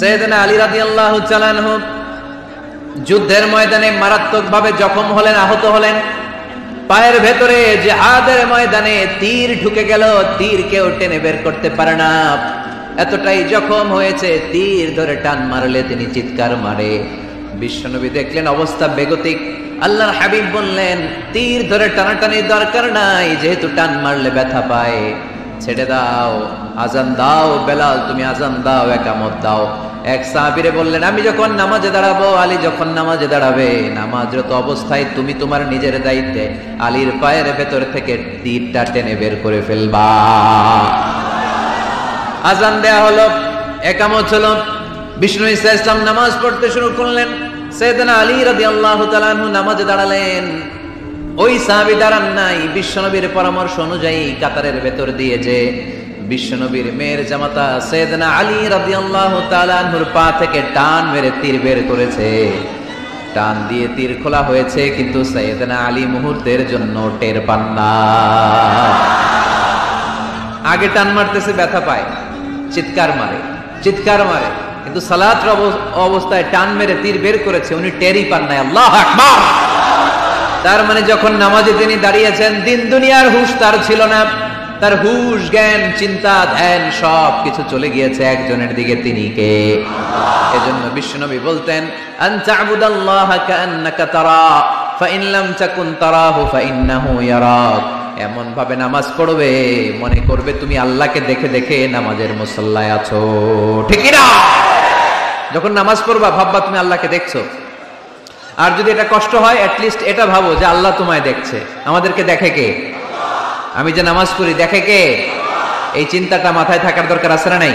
সাইয়েদনা আলী রাদিয়াল্লাহু তাআলা আনহু যুদ্ধের ময়দানে মারাত্মকভাবে জখম হলেন, আহত হলেন। পায়ের ভেতরে জিহাদের ময়দানে তীর ঢুকে গেল, তীর কেউ টেনে বের করতে পারে না, এতটাই জখম হয়েছে। তীর ধরে টান মারলে তিনি চিৎকার মারে। বিশ্বনবী দেখলেন অবস্থা বেগতিক। আল্লাহর হাবিব বললেন, তীর ধরে টানাটানির দরকার নাই, যেহেতু টান মারলে ব্যথা পায়, ছেড়ে দাও, আজান দাও। বেলাল তুমি আজান দাও, একামত দাও। এক সাহাবীরে বললেন, আমি যখন নামাজে দাঁড়াবো, আলী যখন নামাজে দাঁড়াবে, নামাজরত অবস্থায় তুমি তোমার নিজের দায়িত্বে আলীর পায়ের ভেতর থেকে তীরটা টেনে বের করে ফেলবা। আজান দেয়া হলো, একামত হলো। বিষ্ণু ঈসা ইসলাম নামাজ পড়তে শুরু করলেন। সাইয়েদনা আলী রাদিয়াল্লাহু তাআলা আনহু নামাজে দাঁড়ালেন। ওই সাহাবী দাঁড়ান নাই। বিশ্বনবীর পরামর্শ অনুযায়ী কাতারের ভেতর দিয়ে যে বিশ্বনবীর মেয়ের জামাতা সাইয়েদনা আলী রাদিয়াল্লাহু তাআলা আনহুর পা থেকে টান মেরে তীর বের করেছে। টান দিয়ে তীর খোলা হয়েছে, কিন্তু সাইয়েদনা আলী মুহূর্তের জন্য টের পান না। আগে টান মারতেছে, ব্যথা পায়, চিৎকার মারে, চিৎকার মারে, কিন্তু সালাতের অবস্থায় টান মেরে তীর বের করেছে, উনি টেরই পান নাই। আল্লাহু আকবার। তার মানে যখন নামাজে তিনি দাঁড়িয়েছেন, দিন দুনিয়ার হুঁশ তার ছিল না। তার হুঁশ, জ্ঞান, চিন্তা, ধ্যান সব কিছু চলে গিয়েছে একজনের দিকে, তিনি কে? এজন্য বিশ্বনবী বলতেন, আন তা'বুদাল্লাহা কাআন্নাকা তারা ফাইন লাম তাকুন তারাহু ফাইন্নাহু ইয়ারাক। এমন ভাবে নামাজ পড়বে, মনে করবে তুমি আল্লাহকে দেখে দেখে নামাজের মুসল্লায় আছো, ঠিক না? যখন নামাজ পড়বা ভাববা তুমি আল্লাহকে দেখছো। আর যদি এটা কষ্ট হয়, অ্যাটলিস্ট এটা ভাবো যে আল্লাহ তোমায় দেখছে। আমাদেরকে দেখে কে? আমি যে নামাজ পড়ি দেখে কে? এই চিন্তাটা মাথায় থাকার দরকার আছে না নাই?